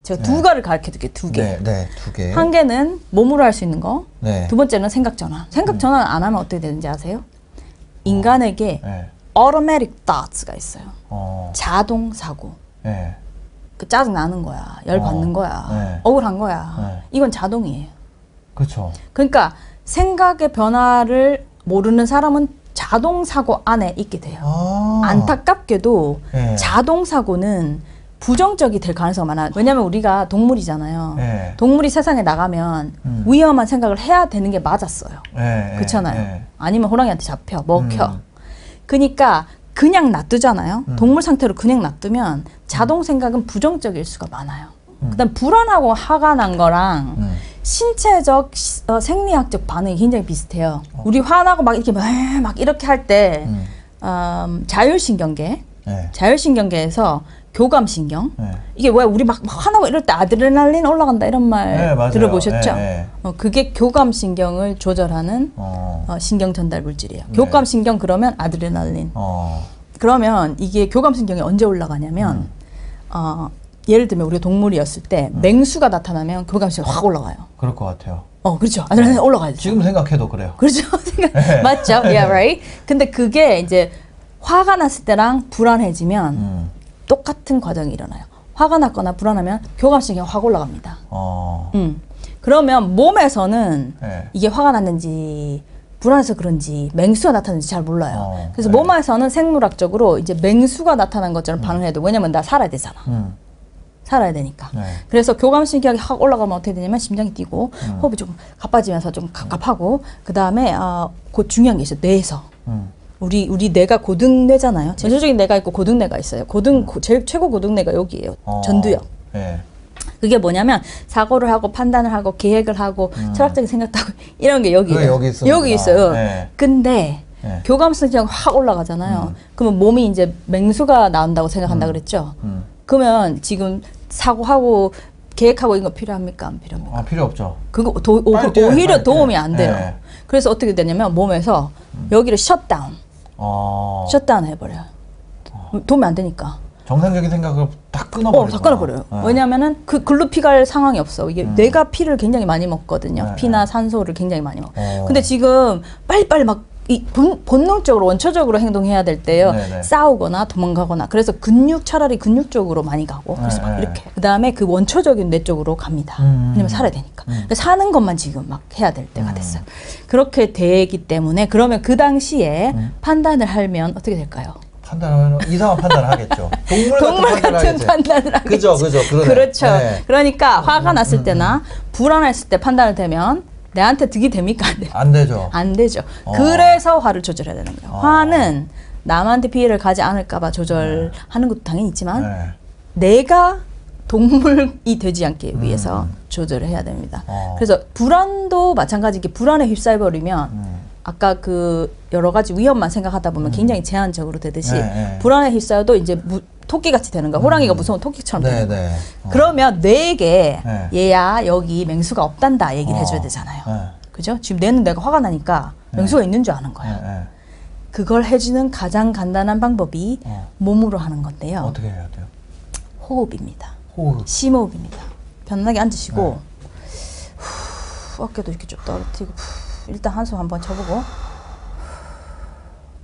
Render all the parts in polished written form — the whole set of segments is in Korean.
제가 두 가지를 가르쳐 드릴게요. 두 개. 네, 네, 두 개. 한 개는 몸으로 할 수 있는 거. 네. 두 번째는 생각 전환. 생각 전환 안 하면 어떻게 되는지 아세요? 인간에게 네. automatic thoughts가 있어요. 자동 사고. 네. 그 짜증 나는 거야. 열 받는 거야. 네. 억울한 거야. 네. 이건 자동이에요. 그렇죠. 그러니까 생각의 변화를 모르는 사람은 자동 사고 안에 있게 돼요. 안타깝게도 네. 자동 사고는 부정적이 될 가능성이 많아요. 왜냐하면 우리가 동물이잖아요. 네. 동물이 세상에 나가면 위험한 생각을 해야 되는 게 맞았어요. 네. 그렇잖아요. 네. 아니면 호랑이한테 잡혀, 먹혀. 그러니까 그냥 놔두잖아요. 동물 상태로 그냥 놔두면 자동 생각은 부정적일 수가 많아요. 그다음 불안하고 화가 난 거랑 신체적, 생리학적 반응이 굉장히 비슷해요. 우리 화나고 막 이렇게 막 이렇게 할 때 자율신경계, 네. 자율신경계에서 교감신경. 네. 이게 왜 우리 막 화나고 이럴 때 아드레날린 올라간다 이런 말 네, 맞아요. 들어보셨죠? 네, 그게 교감신경을 조절하는 신경 전달 물질이에요. 네. 교감신경 그러면 아드레날린. 그러면 이게 교감신경이 언제 올라가냐면 예를 들면 우리가 동물이었을 때 맹수가 나타나면 교감신경이 확 올라가요. 그럴 것 같아요. 그렇죠. 아드레날린 올라가야죠. 지금 생각해도 그래요. 그렇죠. 네. 맞죠? Yeah, right? 근데 그게 이제 화가 났을 때랑 불안해지면 똑같은 과정이 일어나요. 화가 났거나 불안하면 교감신경이 확 올라갑니다. 그러면 몸에서는 네. 이게 화가 났는지 불안해서 그런지 맹수가 나타났는지 잘 몰라요. 그래서 네. 몸에서는 생물학적으로 이제 맹수가 나타난 것처럼 반응해야 돼. 왜냐면 나 살아야 되잖아. 살아야 되니까. 네. 그래서 교감신경이 확 올라가면 어떻게 되냐면 심장이 뛰고 호흡이 좀 가빠지면서 좀 갑갑하고 그 다음에 그 중요한 게 있어요. 뇌에서. 우리 뇌가 고등뇌잖아요. 전체적인 뇌가 있고 고등뇌가 있어요. 제일 최고 고등뇌가 여기예요. 전두엽. 네. 그게 뭐냐면 사고를 하고 판단을 하고 계획을 하고 철학적인 생각도 하고 이런 게 여기예요. 여기 있어요. 네. 근데 네. 교감신경이 확 올라가잖아요. 그러면 몸이 이제 맹수가 나온다고 생각한다 그랬죠. 그러면 지금 사고하고 계획하고 이거 필요합니까? 안 필요합니까? 필요 없죠. 그거 오히려 도움이 안 돼요. 네. 그래서 어떻게 되냐면 몸에서 여기를 셧다운 해버려요. 도움이 안 되니까. 정상적인 생각을 딱 끊어버려요. 다 끊어버려요. 네. 왜냐면은 글로 피 갈 상황이 없어. 이게 뇌가 피를 굉장히 많이 먹거든요. 피나 산소를 굉장히 많이 먹어. 근데 지금 빨리빨리 막 본능적으로 원초적으로 행동해야 될 때요. 네네. 싸우거나 도망가거나. 그래서 차라리 근육 쪽으로 많이 가고. 그래서 막 이렇게. 그 다음에 그 원초적인 뇌 쪽으로 갑니다. 왜냐면 살아야 되니까. 사는 것만 지금 막 해야 될 때가 됐어요. 그렇게 되기 때문에 그러면 그 당시에 판단을 하면 어떻게 될까요? 판단하면 이상한 판단을 하겠죠. 동물 같은 판단을 하겠죠. 그죠. 그렇죠. 네. 그러니까 화가 났을 때나 불안했을 때 판단을 되면 내한테 득이 됩니까? 안 됩니까? 안 되죠. 안 되죠. 그래서 화를 조절해야 되는 거예요. 화는 남한테 피해를 가지 않을까 봐 조절하는 것도 당연히 있지만 내가 동물이 되지 않기 위해서 조절을 해야 됩니다. 그래서 불안도 마찬가지게 불안에 휩싸여버리면 아까 그 여러 가지 위험만 생각하다 보면 굉장히 제한적으로 되듯이 불안에 휩싸여도 이제 토끼같이 되는 거야. 호랑이가 무서운 토끼처럼 되는 거야. 그러면 뇌에게 얘야 여기 맹수가 없단다 얘기를 해줘야 되잖아요. 그죠? 지금 뇌는 내가 화가 나니까 맹수가 있는 줄 아는 거야. 그걸 해주는 가장 간단한 방법이 몸으로 하는 건데요. 어떻게 해야 돼요? 호흡입니다. 호흡. 심호흡입니다. 편안하게 앉으시고 어깨도 이렇게 쭉 떨어뜨리고 일단 한숨 한번 쳐보고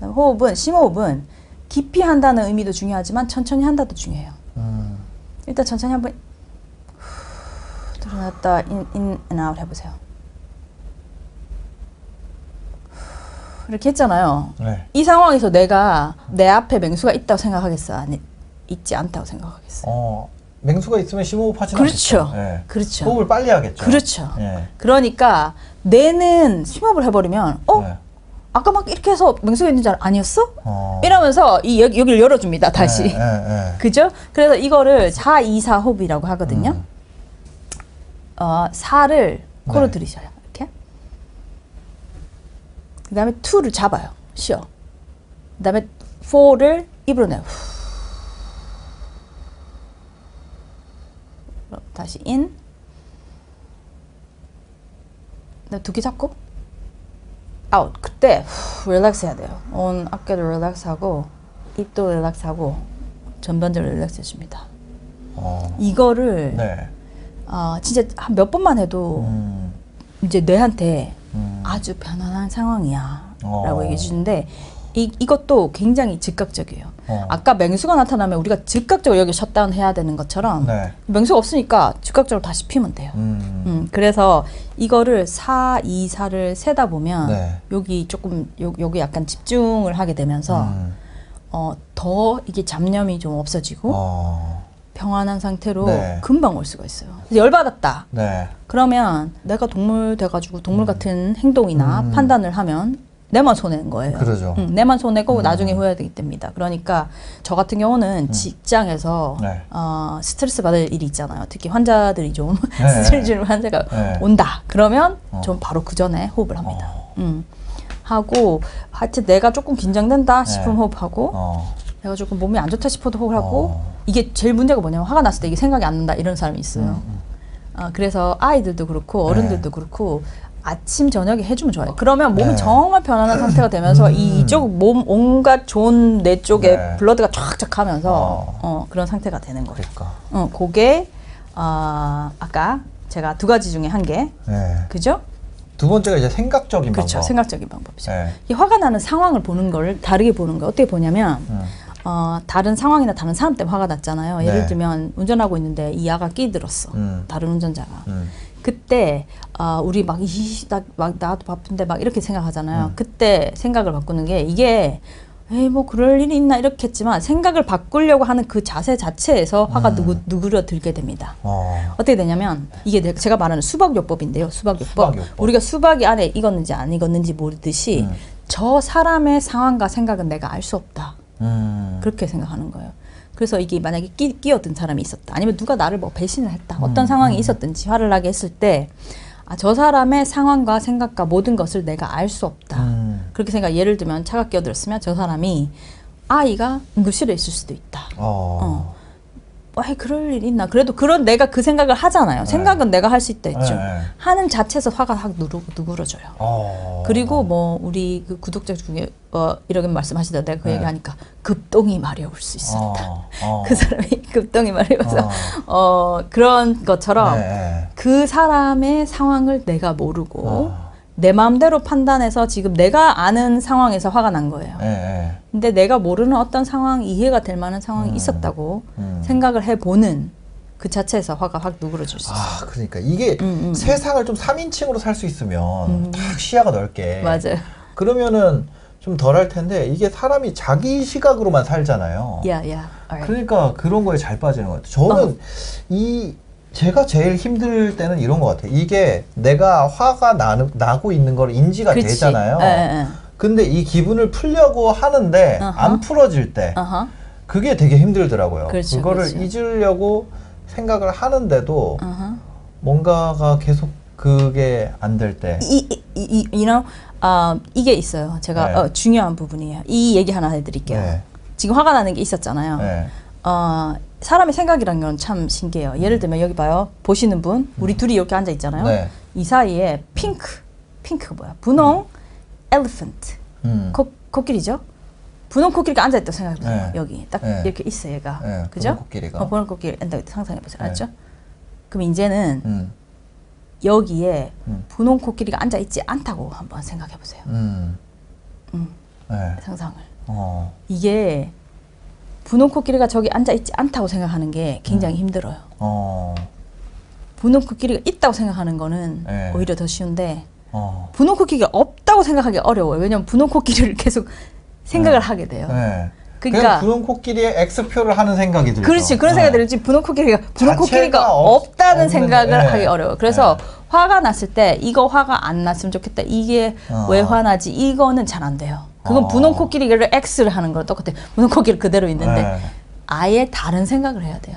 호흡은 심호흡은 깊이 한다는 의미도 중요하지만 천천히 한다도 중요해요. 일단 천천히 한번 들어놨다 in and out 해보세요. 이렇게 했잖아요. 네. 이 상황에서 내가 내 앞에 맹수가 있다고 생각하겠어? 아니, 있지 않다고 생각하겠어? 맹수가 있으면 심호흡하지 그렇죠. 않겠죠. 네. 그렇죠. 호흡을 빨리 하겠죠. 그렇죠. 네. 그러니까 뇌는 심호흡을 해버리면 네. 아까 막 이렇게 해서 맹수가 있는 줄 아니었어? 이러면서 여기를 열어줍니다. 다시. 그죠? 그래서 이거를 자이사 호흡이라고 하거든요. 사를 코로 들이셔요. 이렇게. 그 다음에 2를 잡아요. 쉬어. 그 다음에 4를 입으로 내요. 다시 in. 두 개 잡고 out. 그때 릴렉스 해야 돼요. 온 어깨도 릴렉스하고 입도 릴렉스하고 전반적으로 릴렉스 해줍니다. 이거를 진짜 한 몇 번만 해도 이제 뇌한테 아주 편안한 상황이야 라고 얘기해 주는데 이것도 굉장히 즉각적이에요. 아까 맹수가 나타나면 우리가 즉각적으로 여기 셧다운 해야 되는 것처럼 네. 맹수가 없으니까 즉각적으로 다시 피면 돼요. 그래서 이거를 4, 2, 4를 세다 보면 네. 여기 조금 여기 약간 집중을 하게 되면서 더 이게 잡념이 좀 없어지고 평안한 상태로 네. 금방 올 수가 있어요. 열받았다. 네. 그러면 내가 동물 돼가지고 동물 같은 행동이나 판단을 하면 내만 손해는 거예요. 그러죠. 내만 손해고 나중에 후회되기 때문이다. 그러니까 저 같은 경우는 직장에서 네. 스트레스 받을 일이 있잖아요. 특히 환자들이 좀 네. 스트레스 주는 환자가 네. 온다. 그러면 좀 바로 그 전에 호흡을 합니다. 하고 하여튼 내가 조금 긴장된다 싶으면 호흡하고 내가 조금 몸이 안 좋다 싶어도 호흡을 하고 이게 제일 문제가 뭐냐면 화가 났을 때 이게 생각이 안 난다 이런 사람이 있어요. 그래서 아이들도 그렇고 어른들도 그렇고 아침 저녁에 해주면 좋아요. 그러면 몸이 정말 편안한 상태가 되면서 이쪽 몸 온갖 좋은 뇌 쪽에 블러드가 쫙쫙 하면서 그런 상태가 되는 거예요. 그러니까. 그게 아까 제가 두 가지 중에 한 개, 그죠? 두 번째가 이제 생각적인 그렇죠. 방법. 생각적인 방법이죠. 네. 이 화가 나는 상황을 보는 걸 다르게 보는 거 어떻게 보냐면 다른 상황이나 다른 사람 때문에 화가 났잖아요. 예를 들면 운전하고 있는데 이 야가 끼들었어. 다른 운전자가. 그때 우리 막 나도 바쁜데 막 이렇게 생각하잖아요. 그때 생각을 바꾸는 게 이게 에이 뭐 그럴 일이 있나 이렇게 했지만 생각을 바꾸려고 하는 그 자세 자체에서 화가 누그러들게 됩니다. 어떻게 되냐면 이게 제가 말하는 수박요법인데요. 수박요법. 우리가 수박이 안에 익었는지 안 익었는지 모르듯이 저 사람의 상황과 생각은 내가 알 수 없다. 그렇게 생각하는 거예요. 그래서 이게 만약에 끼어든 사람이 있었다. 아니면 누가 나를 뭐 배신을 했다. 어떤 상황이 있었든지 화를 나게 했을 때 저 사람의 상황과 생각과 모든 것을 내가 알 수 없다. 그렇게 생각. 예를 들면 차가 끼어들었으면 저 사람이 아이가 응급실에 있을 수도 있다. 그럴 일이 있나. 그래도 그런 내가 그 생각을 하잖아요. 생각은 내가 할 수 있다 했죠. 하는 자체에서 화가 확 누그러져요. 그리고 뭐 우리 그 구독자 중에 이렇게 말씀하시다 내가 그 얘기하니까 급동이 마려울 수 있었다. 그 사람이 급동이 마려워서 그런 것처럼 그 사람의 상황을 내가 모르고 내 마음대로 판단해서 지금 내가 아는 상황에서 화가 난 거예요. 근데 내가 모르는 어떤 상황, 이해가 될 만한 상황이 있었다고 생각을 해보는 그 자체에서 화가 확 누그러질 수 있어요. 그러니까 이게 세상을 좀 3인칭으로 살 수 있으면 딱 시야가 넓게. 맞아요. 그러면은 좀 덜 할 텐데 이게 사람이 자기 시각으로만 살잖아요. 그러니까 그런 거에 잘 빠지는 것 같아요. 저는 제가 제일 힘들 때는 이런 것 같아요. 이게 내가 화가 나고 있는 걸 인지가 되잖아요. 근데 이 기분을 풀려고 하는데 안 풀어질 때 그게 되게 힘들더라고요. 그거를 잊으려고 생각을 하는데도 뭔가가 계속 그게 안 될 때. 이게 있어요. 제가 중요한 부분이에요. 이 얘기 하나 해드릴게요. 지금 화가 나는 게 있었잖아요. 사람의 생각이란 건 참 신기해요. 예를 들면 여기 봐요. 보시는 분, 우리 둘이 이렇게 앉아 있잖아요. 이 사이에 핑크가 뭐야? 분홍, 엘리펀트, 코끼리죠? 분홍 코끼리가 앉아 있다고 생각해보세요. 여기 딱 이렇게 있어 얘가, 그죠? 분홍 코끼리가. 분홍 코끼리 상상해보세요. 알았죠? 그럼 이제는 여기에 분홍 코끼리가 앉아 있지 않다고 한번 생각해보세요. 상상을. 이게 분홍 코끼리가 저기 앉아 있지 않다고 생각하는 게 굉장히 힘들어요. 분홍 코끼리가 있다고 생각하는 거는 오히려 더 쉬운데 분홍 코끼리가 없다고 생각하기 어려워요. 왜냐면 분홍 코끼리를 계속 생각을 하게 돼요. 그러니까 분홍 코끼리의 X표를 하는 생각이 들죠. 그렇지. 그런 생각이 들지. 분홍 코끼리가 없다는 생각을 하기 어려워요. 그래서 화가 났을 때 이거 화가 안 났으면 좋겠다. 이게 왜 화나지? 이거는 잘 안 돼요. 그건 분홍 코끼리를 X를 하는 거랑 똑같아요. 분홍 코끼리 그대로 있는데 아예 다른 생각을 해야 돼요.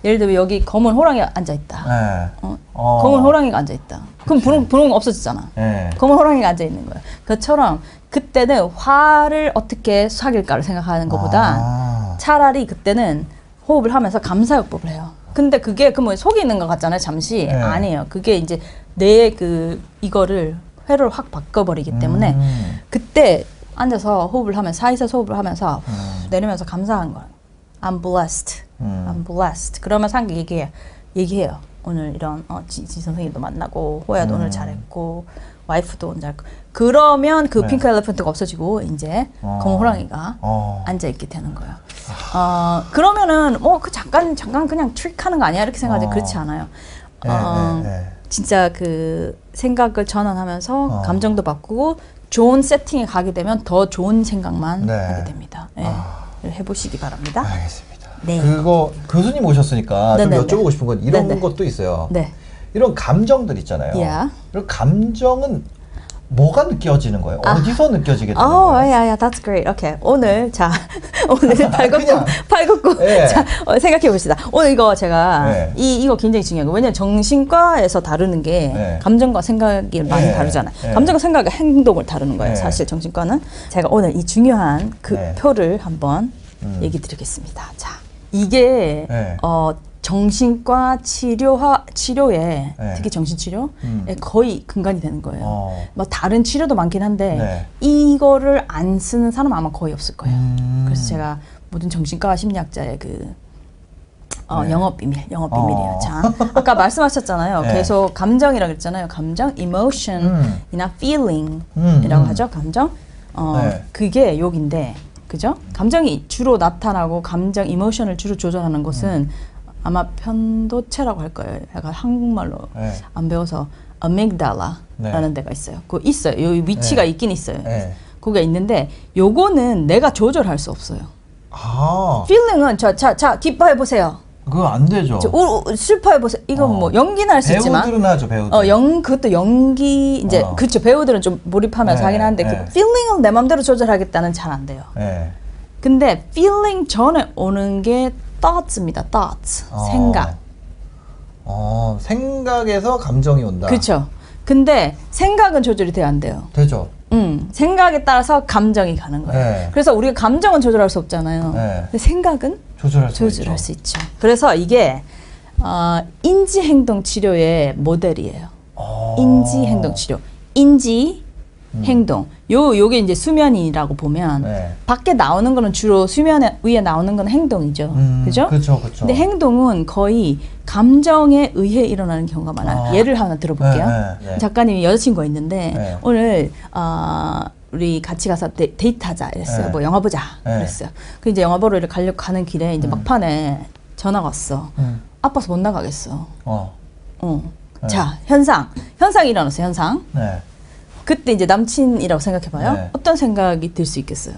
예를 들면 여기 검은 호랑이가 앉아있다. 검은 호랑이가 앉아있다. 그럼 분홍 없어졌잖아. 검은 호랑이가 앉아있는 거예요. 그것처럼 그때는 화를 어떻게 사귈까를 생각하는 것보다 차라리 그때는 호흡을 하면서 감사요법을 해요. 근데 그게 그 뭐 속이 있는 것 같잖아요. 잠시. 아니에요. 그게 이제 내 이거를 회로를 확 바꿔버리기 때문에 그때 앉아서 호흡을 하면서 사이서 호흡을 하면서 내리면서 감사한 거예요. I'm blessed. I'm blessed. 그러면 상기 얘기해요. 오늘 이런 지 선생님도 만나고 호야도 오늘 잘했고 와이프도 오늘 잘했고 그러면 그 핑크 엘리펀트가 없어지고 이제 검은 호랑이가 앉아있게 되는 거예요. 그러면은 그 잠깐 그냥 트릭하는 거 아니야 이렇게 생각하지 그렇지 않아요. 진짜 그 생각을 전환하면서 감정도 바꾸고 좋은 세팅에 가게 되면 더 좋은 생각만 하게 됩니다. 해보시기 바랍니다. 알겠습니다. 그거 교수님 오셨으니까 좀 여쭤보고 싶은 건 이런 것도 있어요. 이런 감정들 있잖아요. 이런 감정은 뭐가 느껴지는 거예요? 어디서 느껴지게 되는 거예요? That's great. Okay. 오늘 팔굽고 자, 생각해 봅시다. 오늘 이거 제가 이거 굉장히 중요한 거. 왜냐면 정신과에서 다루는 게 감정과 생각이 많이 다르잖아요. 감정과 생각과 행동을 다루는 거예요. 사실 정신과는. 제가 오늘 이 중요한 그 표를 한번 얘기 드리겠습니다. 자, 이게 정신과 치료에 특히 정신치료에 거의 근간이 되는 거예요. 뭐 다른 치료도 많긴 한데 이거를 안 쓰는 사람은 아마 거의 없을 거예요. 그래서 제가 모든 정신과 심리학자의 그 영업 비밀이에요. 자, 아까 말씀하셨잖아요. 계속 감정이라고 그랬잖아요. 감정, emotion이나 feeling이라고 하죠. 감정. 그게 여기인데, 그죠? 감정이 주로 나타나고 감정, 이모션을 주로 조절하는 것은 아마 편도체라고 할 거예요. 약간 한국말로 안 배워서 아미그달라라는 데가 있어요. 그거 있어요. 여기 위치가 있긴 있어요. 거기가 있는데 요거는 내가 조절할 수 없어요. feeling은 자 기뻐해 보세요. 그거 안 되죠. 슬퍼해 보세요. 이건 뭐 연기는 할 수 있지만 배우들은 하죠. 배우들. 그것도 연기 이제 그렇죠. 배우들은 좀 몰입하면서 하긴 하는데 그 feeling을 내 맘대로 조절하겠다는 잘 안 돼요. 근데 feeling 전에 오는 게 thoughts입니다. thoughts. 생각. 생각에서 감정이 온다. 그렇죠. 근데 생각은 조절이 돼야 안 돼요. 되죠. 생각에 따라서 감정이 가는 거예요. 그래서 우리가 감정은 조절할 수 없잖아요. 근데 생각은 조절할 수 있죠. 그래서 이게 인지행동 치료의 모델이에요. 인지행동 치료. 인지 행동. 요게 이제 수면이라고 보면 밖에 나오는 거는 주로 수면 위에 나오는 건 행동이죠. 그죠? 그렇죠. 근데 행동은 거의 감정에 의해 일어나는 경우가 많아요. 예를 하나 들어볼게요. 작가님이 여자친구가 있는데 오늘 우리 같이 가서 데이트하자 이랬어요. 뭐 영화 보자 그랬어요. 그 이제 영화 보러 가려고 가는 길에 이제 막판에 전화가 왔어. 아파서 못 나가겠어. 자, 현상이 일어났어요. 현상. 그때 이제 남친이라고 생각해봐요. 어떤 생각이 들 수 있겠어요?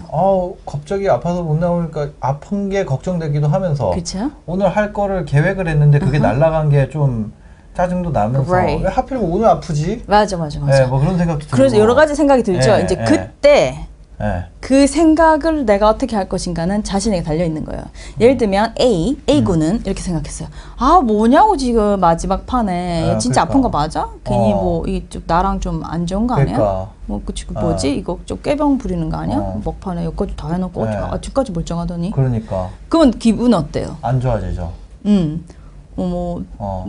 갑자기 아파서 못 나오니까 아픈 게 걱정되기도 하면서 그쵸? 오늘 할 거를 계획을 했는데 그게 날아간 게 좀 짜증도 나면서 왜 하필이면 오늘 아프지? 맞아. 뭐 그런 생각도 들고. 그래서 여러 가지 생각이 들죠. 이제 그때 그 생각을 내가 어떻게 할 것인가는 자신에게 달려있는 거예요. 예를 들면 A군은 이렇게 생각했어요. 뭐냐고 지금 마지막 판에 진짜 아픈 거 맞아? 괜히 뭐 이 좀 나랑 좀 안 좋은 거 아니야? 뭐 그치 뭐지? 이거 좀 꾀병 부리는 거 아니야? 막판에 여기까지 다 해놓고 아직까지 멀쩡하더니. 그러니까. 그러면 기분 어때요? 안 좋아지죠.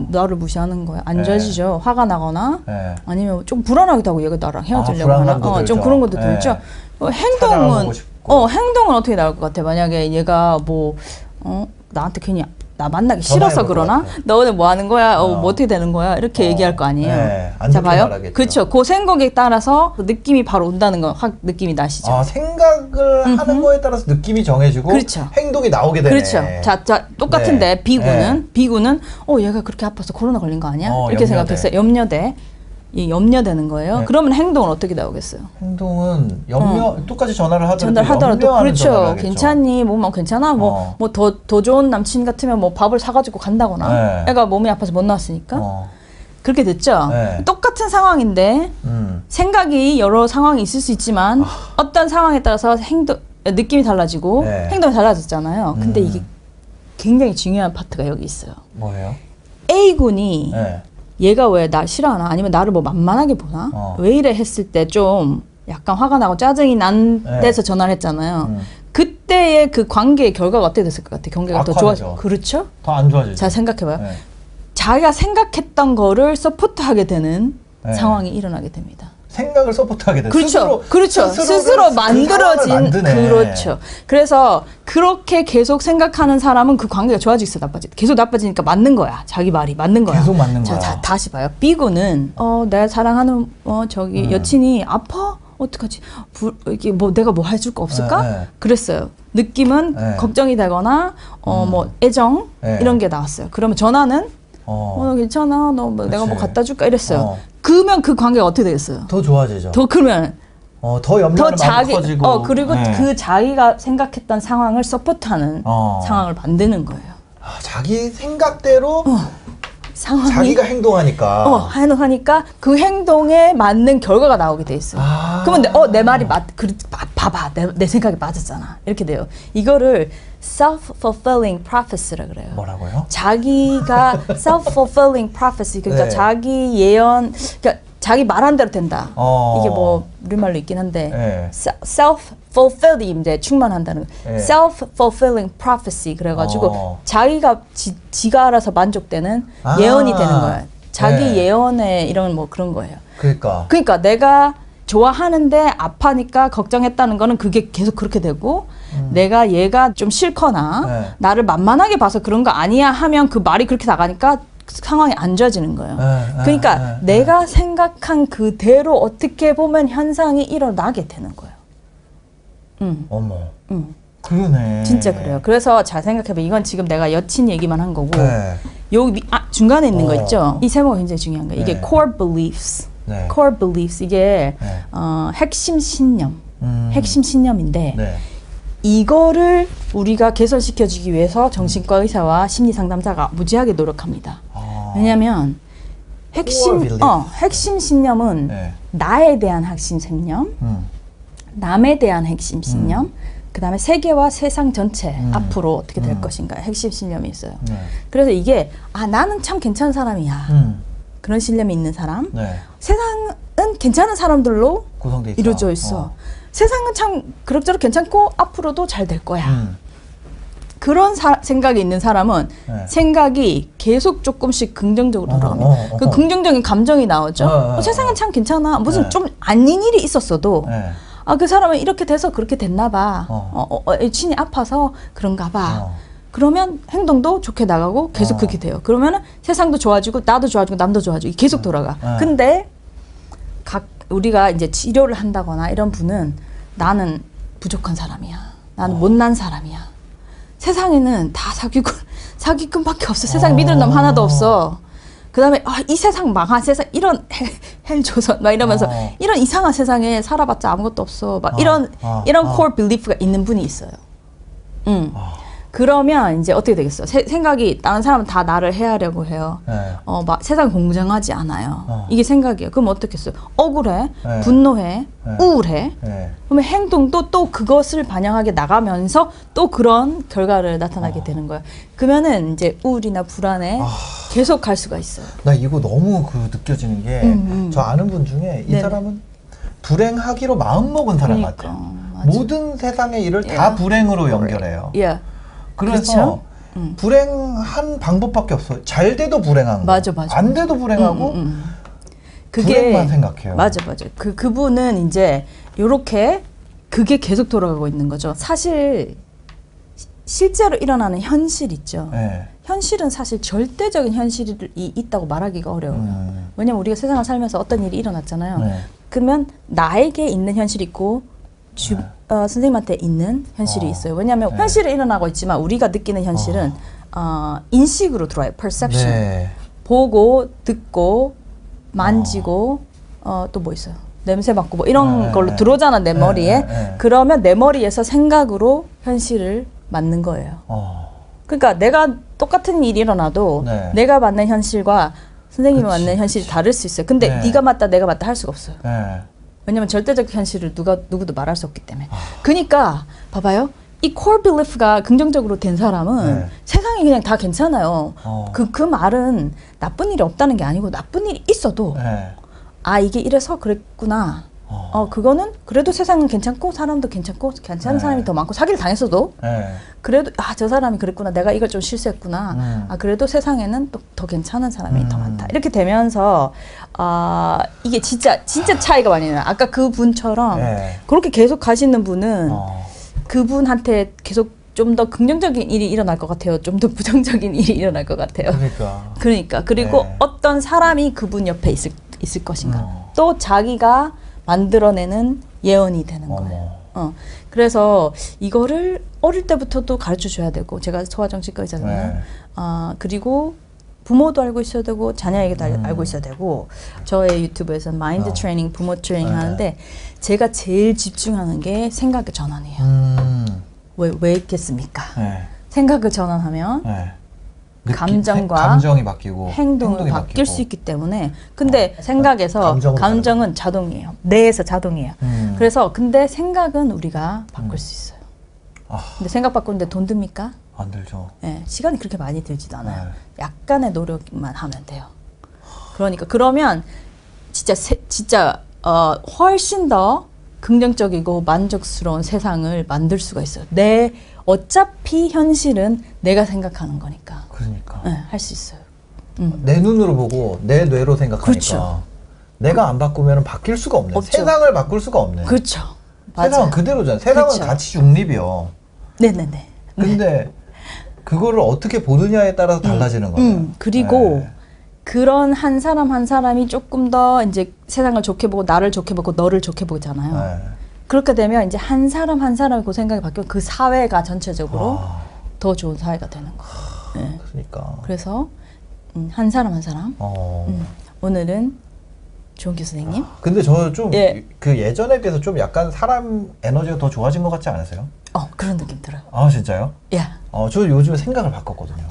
나를 무시하는 거야. 안 좋아지죠. 화가 나거나 아니면 좀 불안하기도 하고 얘가 나랑 헤어지려고 하나. 좀 그런 것도 들죠. 행동은 어떻게 나올 것 같아? 만약에 얘가 나한테 괜히 나 만나기 싫어서 그러나? 너 오늘 뭐 하는 거야? 뭐 어떻게 되는 거야? 이렇게 얘기할 거 아니에요. 자, 봐요. 그렇죠. 그 생각에 따라서 느낌이 바로 온다는 건 확 느낌이 나시죠. 생각을 하는 거에 따라서 느낌이 정해지고 그렇죠. 행동이 나오게 되네. 그렇죠. 자 똑같은데 B군은 얘가 그렇게 아파서 코로나 걸린 거 아니야? 이렇게 생각했어요. 염려되는 거예요. 그러면 행동은 어떻게 나오겠어요? 행동은 똑같이 전화를 하더라도 그렇죠. 괜찮니? 몸만 괜찮아? 뭐 더 좋은 남친 같으면 뭐 밥을 사가지고 간다거나 애가 몸이 아파서 못 나왔으니까 그렇게 됐죠. 똑같은 상황인데 생각이 여러 상황이 있을 수 있지만 어떤 상황에 따라서 느낌이 달라지고 행동이 달라졌잖아요. 근데 이게 굉장히 중요한 파트가 여기 있어요. 뭐예요? A군이 얘가 왜 나 싫어하나? 아니면 나를 뭐 만만하게 보나? 왜 이래 했을 때 좀 약간 화가 나고 짜증이 난 데서 전화를 했잖아요. 그때의 그 관계의 결과가 어떻게 됐을 것 같아요? 관계가 더 좋아져. 그렇죠? 더 안 좋아지죠. 자, 생각해봐요. 자기가 생각했던 거를 서포트하게 되는 상황이 일어나게 됩니다. 생각을 서포트하게 돼. 그렇죠. 스스로 만들어진 그렇죠. 그래서 그렇게 계속 생각하는 사람은 그 관계가 좋아지겠어, 나빠지. 계속 나빠지니까 맞는 거야. 자기 말이 맞는 거야. 계속 맞는 거야. 자, 다시 봐요. B군은 내가 사랑하는 여친이 아파? 어떡하지? 이게 뭐 내가 뭐 해줄 거 없을까? 그랬어요. 느낌은 걱정이 되거나 뭐 애정 이런 게 나왔어요. 그러면 전화는 괜찮아. 너 내가 뭐 갖다 줄까 이랬어요. 그러면 그 관계가 어떻게 되겠어요? 더 좋아지죠. 더 그러면 더 염려하는 마음이 커지고 그리고 그 자기가 생각했던 상황을 서포트하는 상황을 만드는 거예요. 자기 생각대로 상황이 자기가 행동하니까 그 행동에 맞는 결과가 나오게 돼 있어요. 그러면 내 말이 봐봐 내 생각이 맞았잖아 이렇게 돼요. 이거를 self-fulfilling prophecy라 그래요. 뭐라고요? 자기가 self-fulfilling prophecy 그러니까 자기 예언 그러니까 자기 말한 대로 된다. 이게 뭐 우리말로 있긴 한데 self-fulfilling 이제 충만한다는 self-fulfilling prophecy 그래가지고 자기가 지가 알아서 만족되는 예언이 되는 거예요. 자기 예언에 이런 뭐 그런 거예요. 그러니까 내가 좋아하는데 아파니까 걱정했다는 거는 그게 계속 그렇게 되고 내가 얘가 좀 싫거나 나를 만만하게 봐서 그런 거 아니야 하면 그 말이 그렇게 나가니까 상황이 안 좋아지는 거예요. 그러니까 내가 생각한 그대로 어떻게 보면 현상이 일어나게 되는 거예요. 어머. 그러네. 진짜 그래요. 그래서 잘 생각해봐. 이건 지금 내가 여친 얘기만 한 거고 여기 중간에 있는 거 있죠. 이 세모가 굉장히 중요한 거예요. 이게 core beliefs. core beliefs 이게 핵심 신념. 핵심 신념인데 이거를 우리가 개선시켜주기 위해서 정신과 의사와 심리상담사가 무지하게 노력합니다. 왜냐하면 핵심 신념은 나에 대한 핵심 신념, 남에 대한 핵심 신념, 그 다음에 세계와 세상 전체 앞으로 어떻게 될 것인가 핵심 신념이 있어요. 그래서 이게 나는 참 괜찮은 사람이야. 그런 신념이 있는 사람. 세상은 괜찮은 사람들로 구성돼 있어. 이루어져 있어. 세상은 참 그럭저럭 괜찮고 앞으로도 잘 될 거야. 그런 생각이 있는 사람은 생각이 계속 조금씩 긍정적으로 돌아갑니다. 그 긍정적인 감정이 나오죠. 세상은 참 괜찮아. 무슨 좀 아닌 일이 있었어도 그 사람은 이렇게 돼서 그렇게 됐나 봐. 여친이 아파서 그런가 봐. 그러면 행동도 좋게 나가고 계속 그렇게 돼요. 그러면은 세상도 좋아지고 나도 좋아지고 남도 좋아지고 계속 돌아가. 근데 우리가 이제 치료를 한다거나 이런 분은 나는 부족한 사람이야. 나는 못난 사람이야. 세상에는 다 사기꾼밖에 없어. 세상에 믿을 놈 하나도 없어. 그 다음에 이 세상 망한 세상 이런 헬조선 막 이러면서 이런 이상한 세상에 살아봤자 아무것도 없어. 막 이런 core belief가 있는 분이 있어요. 그러면 이제 어떻게 되겠어? 생각이 다른 사람은 다 나를 해하려고 해요. 막 세상 공정하지 않아요. 이게 생각이에요. 그럼 어떻겠어요? 억울해, 분노해, 우울해. 그러면 행동도 또 그것을 반영하게 나가면서 또 그런 결과를 나타나게 되는 거예요. 그러면은 이제 우울이나 불안에 계속 갈 수가 있어요. 나 이거 너무 느껴지는 게 저 아는 분 중에 이 사람은 불행하기로 마음먹은 사람 같아요. 모든 세상의 일을 다 불행으로 연결해요. 그래서 불행한 방법밖에 없어요. 잘 돼도 불행한 거. 맞아. 안 돼도 불행하고 불행만 생각해요. 맞아. 그분은 이제 요렇게 그게 계속 돌아가고 있는 거죠. 사실 실제로 일어나는 현실 있죠. 현실은 사실 절대적인 현실이 있다고 말하기가 어려워요. 왜냐면 우리가 세상을 살면서 어떤 일이 일어났잖아요. 그러면 나에게 있는 현실이 있고 선생님한테 있는 현실이 있어요. 왜냐하면 현실이 일어나고 있지만 우리가 느끼는 현실은 인식으로 들어와요. perception. 보고, 듣고, 만지고, 또 뭐 있어요? 냄새 맡고 뭐 이런 걸로 들어오잖아, 내 머리에. 그러면 내 머리에서 생각으로 현실을 맞는 거예요. 그러니까 내가 똑같은 일이 일어나도 내가 맞는 현실과 선생님이 맞는 현실이 다를 수 있어요. 근데 네가 맞다, 내가 맞다 할 수가 없어요. 왜냐면 절대적 현실을 누구도 말할 수 없기 때문에. 그러니까 봐봐요. 이 core belief가 긍정적으로 된 사람은 세상이 그냥 다 괜찮아요. 그 말은 나쁜 일이 없다는 게 아니고 나쁜 일이 있어도 이게 이래서 그랬구나. 그거는 그래도 세상은 괜찮고 사람도 괜찮고 괜찮은 사람이 더 많고 사기를 당했어도 그래도 저 사람이 그랬구나, 내가 이걸 좀 실수했구나, 그래도 세상에는 또 더 괜찮은 사람이 더 많다, 이렇게 되면서 이게 진짜 차이가 많이 나요. 아까 그 분처럼 그렇게 계속 가시는 분은 그분한테 계속 좀 더 긍정적인 일이 일어날 것 같아요. 좀 더 부정적인 일이 일어날 것 같아요. 그러니까 그리고 어떤 사람이 그분 옆에 있을 것인가, 또 자기가 만들어내는 예언이 되는 거예요. 그래서 이거를 어릴 때부터도 가르쳐 줘야 되고, 제가 소아정신과 의사잖아요. 그리고 부모도 알고 있어야 되고 자녀에게도 알고 있어야 되고, 저의 유튜브에서 마인드 트레이닝, 부모 트레이닝 하는데 제가 제일 집중하는 게 생각의 전환이에요. 왜 있겠습니까? 생각을 전환하면 감정이 바뀌고 행동이 바뀔 수 있기 때문에. 근데 생각에서 감정은 자동이에요. 뇌에서 자동이에요. 그래서 근데 생각은 우리가 바꿀 수 있어요. 근데 생각 바꾸는데 돈 듭니까? 안 들죠. 시간이 그렇게 많이 들지도 않아요. 약간의 노력만 하면 돼요. 그러면 진짜 훨씬 더 긍정적이고 만족스러운 세상을 만들 수가 있어요. 어차피 현실은 내가 생각하는 거니까. 그러니까. 할 수 있어요. 내 눈으로 보고 내 뇌로 생각하니까. 그렇죠. 내가 안 바꾸면 바뀔 수가 없네. 없죠. 세상을 바꿀 수가 없네. 그렇죠. 세상은 맞아요. 그대로잖아요. 세상은 그렇죠. 가치 중립이요. 네네네. 근데 그거를 어떻게 보느냐에 따라서 달라지는 거예요. 그리고 그런 한 사람 한 사람이 조금 더 이제 세상을 좋게 보고 나를 좋게 보고 너를 좋게 보잖아요. 그렇게 되면 이제 한 사람 한 사람의 그 생각이 바뀌면 그 사회가 전체적으로 더 좋은 사회가 되는 거예요. 그러니까. 그래서 한 사람 한 사람. 오늘은 조은규 선생님. 근데 저 좀 그 예전에 비해서 좀 약간 사람 에너지가 더 좋아진 것 같지 않으세요? 그런 느낌 들어요. 진짜요? 저 요즘에 생각을 바꿨거든요.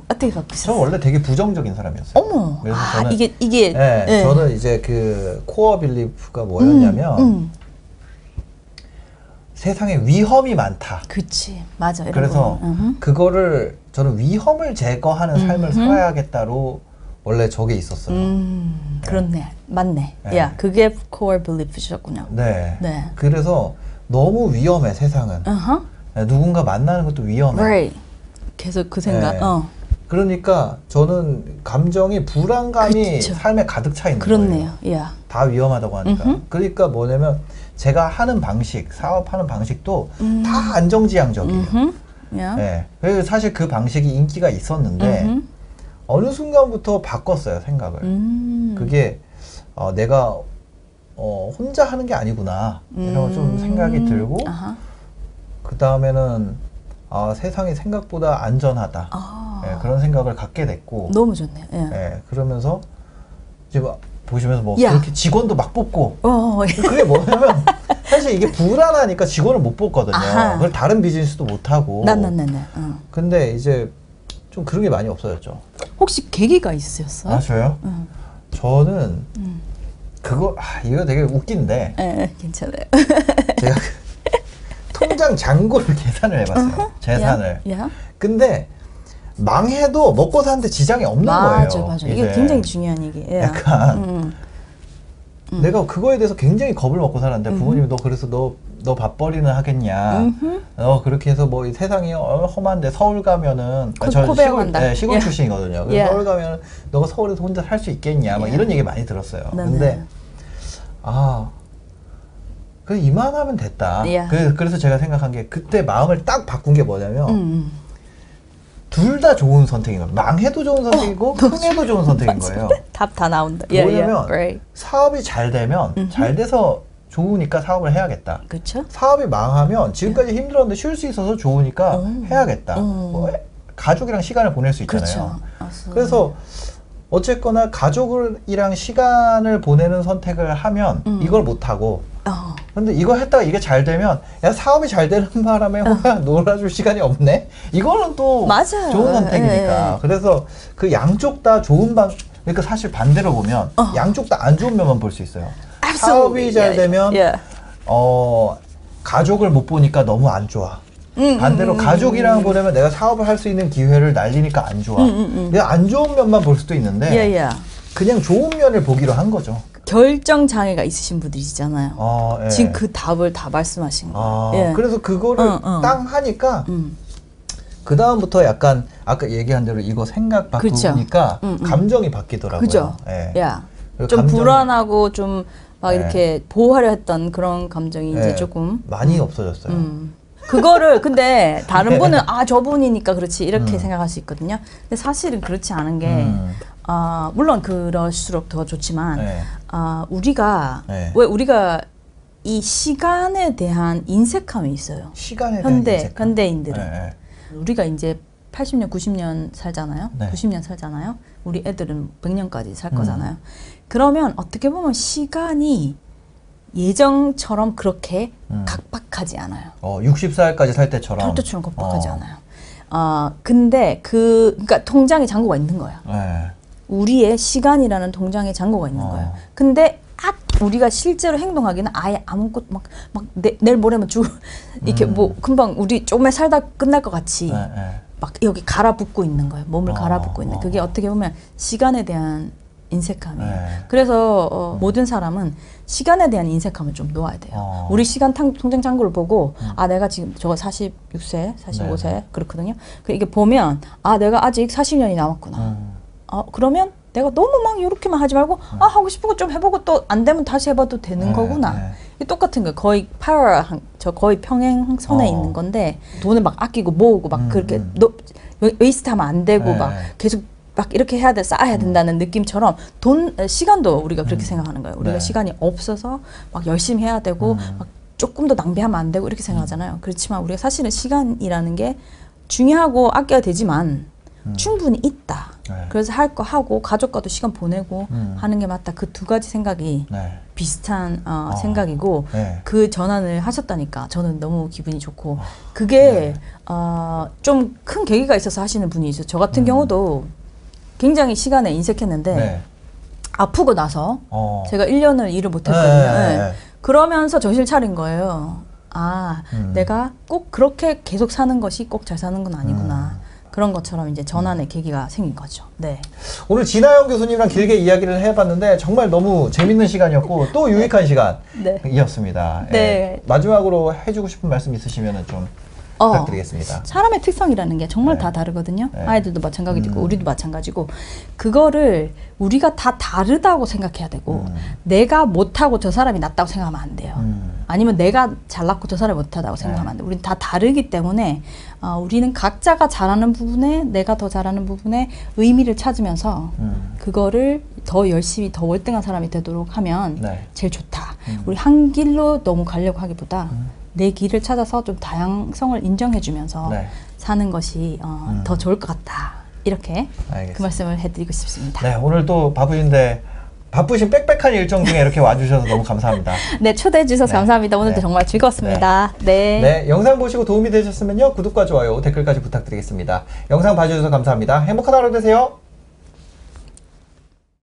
어떻게 바꾸셨어요? 저 원래 되게 부정적인 사람이었어요. 어머. 그래서 저는 이게 저는 이제 그 코어 빌리프가 뭐였냐면 세상에 위험이 많다. 그치, 맞아. 그래서 그거를 저는 위험을 제거하는 삶을 살아야겠다로 원래 저게 있었어요. 그렇네, 맞네. 그게 코어 빌리프셨군요. 네. 그래서 너무 위험해, 세상은. 누군가 만나는 것도 위험해. Right. 계속 그 생각. 그러니까 저는 감정이 불안감이 삶에 가득 차 있는 거예요. 다 위험하다고 하니까. 그러니까 뭐냐면 제가 하는 방식, 사업하는 방식도 다 안정지향적이에요. 그래서 사실 그 방식이 인기가 있었는데 어느 순간부터 바꿨어요, 생각을. 그게 내가 혼자 하는 게 아니구나 이런 좀 생각이 들고 그 다음에는 세상이 생각보다 안전하다 그런 생각을 갖게 됐고. 너무 좋네요. 그러면서 이제 보시면서 뭐 그렇게 직원도 막 뽑고 그게 뭐냐면 사실 이게 불안하니까 직원을 못 뽑거든요. 그걸 다른 비즈니스도 못 하고. 근데 이제 좀 그런 게 많이 없어졌죠. 혹시 계기가 있으셨어요? 저요? 저는 그거 이거 되게 웃긴데. 괜찮아요. 제가 통장 잔고를 계산을 해봤어요. 재산을. 근데 망해도 먹고 사는데 지장이 없는 거예요. 맞아. 이게 굉장히 중요한 얘기예요. 약간 내가 그거에 대해서 굉장히 겁을 먹고 살았는데 부모님이 그래서 너 밥벌이는 하겠냐. 그렇게 해서 뭐 세상이 험한데 서울 가면은 저 시골 출신이거든요. 그래서 서울 가면은 너가 서울에서 혼자 살 수 있겠냐. 막 이런 얘기 많이 들었어요. 근데 그래 이만하면 됐다. 그래서 제가 생각한 게 그때 마음을 딱 바꾼 게 뭐냐면 둘 다 좋은 선택인 거예요. 망해도 좋은 선택이고 흥해도 좋은 선택인 거예요. 답 다 나온다. 뭐냐면 사업이 잘 되면 잘 돼서 좋으니까 사업을 해야겠다. 그렇죠? 사업이 망하면 지금까지 힘들었는데 쉴 수 있어서 좋으니까 해야겠다. 뭐 가족이랑 시간을 보낼 수 있잖아요. 그래서 어쨌거나 가족이랑 시간을 보내는 선택을 하면 이걸 못하고 근데 이거 했다가 이게 잘 되면 사업이 잘 되는 바람에 놀아줄 시간이 없네? 이거는 또 맞아요. 좋은 선택이니까. 그래서 그 양쪽 다 좋은 그러니까 사실 반대로 보면 양쪽 다 안 좋은 면만 볼 수 있어요. 사업이 잘 되면 가족을 못 보니까 너무 안 좋아. 반대로 가족이랑 보내면 내가 사업을 할 수 있는 기회를 날리니까 안 좋아. 내가 안 좋은 면만 볼 수도 있는데 그냥 좋은 면을 보기로 한 거죠. 결정 장애가 있으신 분들이잖아요. 예. 지금 그 답을 다 말씀하신 거예요. 예. 그래서 그거를 땅 하니까 그 다음부터 약간 아까 얘기한 대로 이거 생각 바꾸니까 감정이 바뀌더라고요. 그죠? 예. 야, 좀 불안하고 좀 막 이렇게 보호하려 했던 그런 감정이 이제 조금 많이 없어졌어요. 그거를 근데 다른 분은 저분이니까 그렇지 이렇게 생각할 수 있거든요. 근데 사실은 그렇지 않은 게 물론 그럴수록 더 좋지만 우리가 왜 우리가 이 시간에 대한 인색함이 있어요. 시간에 대한 인색함. 현대인들은 우리가 이제 80년, 90년 살잖아요. 90년 살잖아요. 우리 애들은 100년까지 살 거잖아요. 그러면 어떻게 보면 시간이 예정처럼 그렇게 각박하지 않아요. 60살까지 살 때처럼. 살 때처럼 각박하지 않아요. 근데 그러니까 통장에 잔고가 있는 거예요. 우리의 시간이라는 통장에 잔고가 있는 거예요. 근데 우리가 실제로 행동하기는 아예 아무것도 막 내일 모레면 이렇게 뭐 금방 우리 조금만 살다 끝날 것 같이 막 여기 갈아붙고 있는 거예요. 몸을 갈아붙고 있는. 그게 어떻게 보면 시간에 대한 인색함이에요. 그래서 모든 사람은 시간에 대한 인색함을 좀 놓아야 돼요. 우리 시간 통장 잔고를 보고 내가 지금 저거 46세, 45세 그렇거든요. 이게 보면 내가 아직 40년이 남았구나. 그러면 내가 너무 막 이렇게만 하지 말고 하고 싶은 거 좀 해보고 또 안 되면 다시 해봐도 되는 거구나. 똑같은 거예요. 거의 거의 평행선에 있는 건데 돈을 막 아끼고 모으고 막 그렇게 웨이스트하면 안 되고 막 계속 막 이렇게 해야 돼, 쌓아야 된다는 느낌처럼 시간도 우리가 그렇게 생각하는 거예요. 우리가 시간이 없어서 막 열심히 해야 되고 막 조금 더 낭비하면 안 되고 이렇게 생각하잖아요. 그렇지만 우리가 사실은 시간이라는 게 중요하고 아껴야 되지만 충분히 있다. 그래서 할 거 하고 가족과도 시간 보내고 하는 게 맞다. 그 두 가지 생각이 비슷한 생각이고 그 전환을 하셨다니까 저는 너무 기분이 좋고 그게 좀 큰 계기가 있어서 하시는 분이 있어요. 저 같은 경우도 굉장히 시간에 인색했는데 아프고 나서 제가 1년을 일을 못했거든요. 그러면서 정신을 차린 거예요. 내가 꼭 그렇게 계속 사는 것이 꼭 잘 사는 건 아니구나. 그런 것처럼 이제 전환의 계기가 생긴 거죠. 네. 오늘 진아영 교수님이랑 길게 이야기를 해봤는데 정말 너무 재밌는 시간이었고 또 유익한 시간이었습니다. 네. 마지막으로 해주고 싶은 말씀 있으시면 좀 부탁드리겠습니다. 사람의 특성이라는 게 정말 다 다르거든요. 아이들도 마찬가지고 우리도 마찬가지고 그거를 우리가 다 다르다고 생각해야 되고 내가 못하고 저 사람이 낫다고 생각하면 안 돼요. 아니면 내가 잘났고 저 사람이 못하다고 생각하면 안 돼요. 우리는 다 다르기 때문에 우리는 각자가 잘하는 부분에 내가 더 잘하는 부분에 의미를 찾으면서 그거를 더 열심히 더 월등한 사람이 되도록 하면 제일 좋다. 우리 한 길로 너무 가려고 하기보다 내 길을 찾아서 좀 다양성을 인정해주면서 사는 것이 더 좋을 것 같다. 이렇게 알겠습니다. 그 말씀을 해드리고 싶습니다. 네, 오늘 또 바쁘신 빽빽한 일정 중에 이렇게 와주셔서 너무 감사합니다. 네, 초대해 주셔서 감사합니다. 오늘도 정말 즐거웠습니다. 네, 영상 보시고 도움이 되셨으면요 구독과 좋아요, 댓글까지 부탁드리겠습니다. 영상 봐주셔서 감사합니다. 행복한 하루 되세요.